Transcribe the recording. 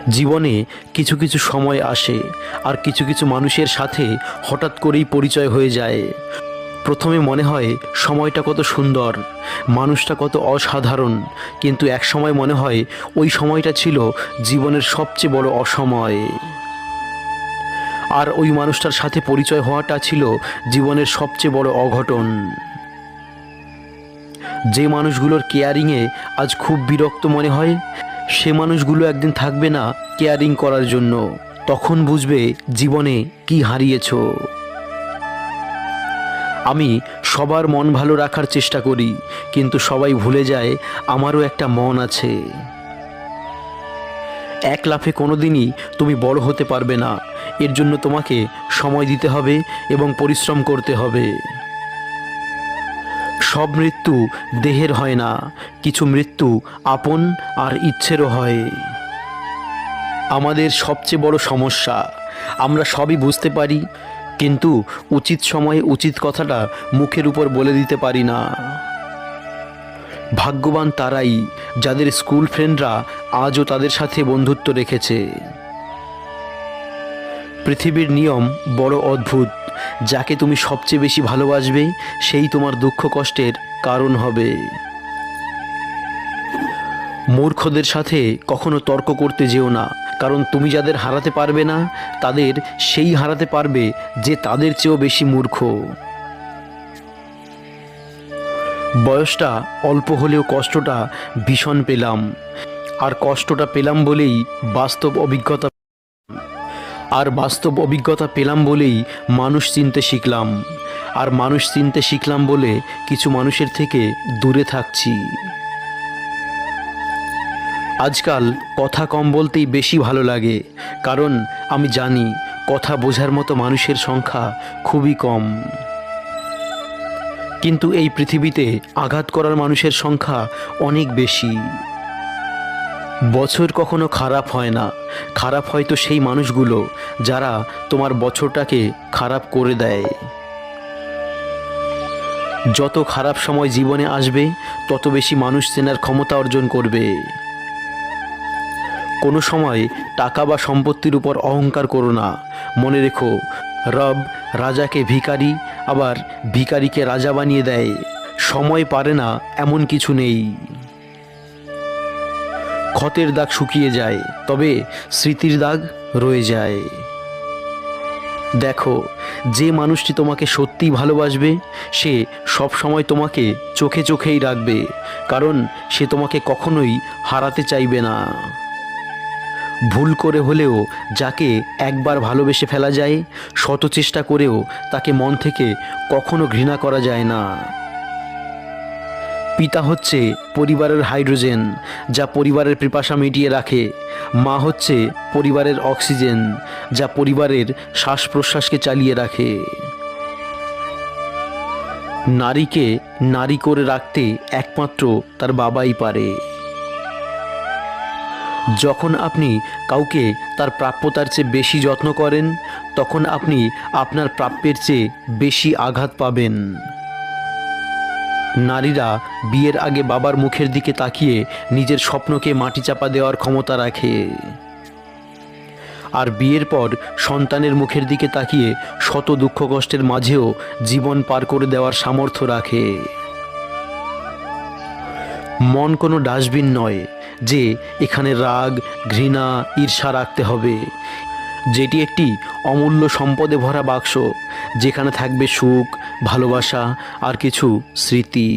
জীবনে কিছু কিছু সময় আসে আর কিছু কিছু মানুষের সাথে হঠাৎ করেই পরিচয় হয়ে যায়। প্রথমে মনে হয় সময়টা কত সুন্দর, মানুষটা কত অসাধারণ, কিন্তু এক সময় মনে হয় ওই সময়টা ছিল জীবনের সবচেয়ে বড় অসময়। আর ওই মানুষটার সাথে পরিচয় হওয়াটা ছিল জীবনের সবচেয়ে বড় অঘটন। যে মানুষগুলোর কেয়ারিংয়ে আজ খুব বিরক্ত মনে হয়, সে মানুষগুলো একদিন থাকবে না কেয়ারিং করার জন্য। তখন বুঝবে জীবনে কি হারিয়েছো। আমি সবার মন ভালো রাখার চেষ্টা করি, কিন্তু সবাই ভুলে যায় আমারও একটা মন আছে। এক লাফে কোনোদিনই তুমি বড় হতে পারবে না, এর জন্য তোমাকে সময় দিতে হবে এবং পরিশ্রম করতে হবে। সব মৃত্যু দেহের হয় না, কিছু মৃত্যু আপন আর ইচ্ছেরও হয়। আমাদের সবচেয়ে বড় সমস্যা, আমরা সবই বুঝতে পারি, কিন্তু উচিত সময়ে উচিত কথাটা মুখের উপর বলে দিতে পারি না। ভাগ্যবান তারাই যাদের স্কুল ফ্রেন্ডরা আজও তাদের সাথে বন্ধুত্ব রেখেছে। পৃথিবীর নিয়ম বড় অদ্ভুত, যাকে তুমি সবচেয়ে বেশি ভালোবাসবে সেই তোমার দুঃখ কষ্টের কারণ হবে। মূর্খদের সাথে কখনো তর্ক করতে যেও না, কারণ তুমি যাদের হারাতে পারবে না তাদের সেই হারাতে পারবে যে তাদের চেয়েও বেশি মূর্খ। বয়সটা অল্প হলেও কষ্টটা ভীষণ পেলাম, আর কষ্টটা পেলাম বলেই বাস্তব অভিজ্ঞতা পেলাম বলেই মানুষ চিনতে শিখলাম, আর মানুষ চিনতে শিখলাম বলে কিছু মানুষের থেকে দূরে থাকছি। আজকাল কথা কম বলতেই বেশি ভালো লাগে, কারণ আমি জানি কথা বোঝার মতো মানুষের সংখ্যা খুবই কম। কিন্তু এই পৃথিবীতে আঘাত করার মানুষের সংখ্যা অনেক বেশি। বছর কখনো খারাপ হয় না, খারাপ হয়তো সেই মানুষগুলো যারা তোমার বছরটাকে খারাপ করে দেয়। যত খারাপ সময় জীবনে আসবে তত বেশি মানুষ চেনার ক্ষমতা অর্জন করবে। কোনো সময় টাকা বা সম্পত্তির উপর অহংকার করো না। মনে রেখো, রব রাজাকে ভিখারি আবার ভিখারিকে রাজা বানিয়ে দেয়। সময় পারে না এমন কিছু নেই। ক্ষতের দাগ শুকিয়ে যায়, তবে স্মৃতির দাগ রয়ে যায়। দেখো, যে মানুষটি তোমাকে সত্যিই ভালোবাসবে সে সব সময় তোমাকে চোখে চোখেই রাখবে, কারণ সে তোমাকে কখনোই হারাতে চাইবে না। ভুল করে হলেও যাকে একবার ভালোবেসে ফেলা যায়, শত চেষ্টা করেও তাকে মন থেকে কখনো ঘৃণা করা যায় না। পিতা হচ্ছে পরিবারের হাইড্রোজেন, যা পরিবারের পিপাসা মিটিয়ে রাখে। মা হচ্ছে পরিবারের অক্সিজেন, যা পরিবারের শ্বাস প্রশ্বাসকে চালিয়ে রাখে। নারীকে নারী করে রাখতে একমাত্র তার বাবাই পারে। যখন আপনি কাউকে তার প্রাপ্যতার চেয়ে বেশি যত্ন করেন, তখন আপনি আপনার প্রাপ্যের চেয়ে বেশি আঘাত পাবেন। নারীরা বিয়ের আগে বাবার মুখের দিকে তাকিয়ে নিজের স্বপ্নকে মাটি চাপা দেওয়ার ক্ষমতা রাখে, আর বিয়ের পর সন্তানের মুখের দিকে তাকিয়ে শত দুঃখ কষ্টের মাঝেও জীবন পার করে দেওয়ার সামর্থ্য রাখে। মন কোনো ডাস্টবিন নয় যে এখানে রাগ, ঘৃণা, ঈর্ষা রাখতে হবে। যেটি একটি অমূল্য সম্পদে ভরা বাক্স, যেখানে থাকবে সুখ, ভালোবাসা আর কিছু স্মৃতি।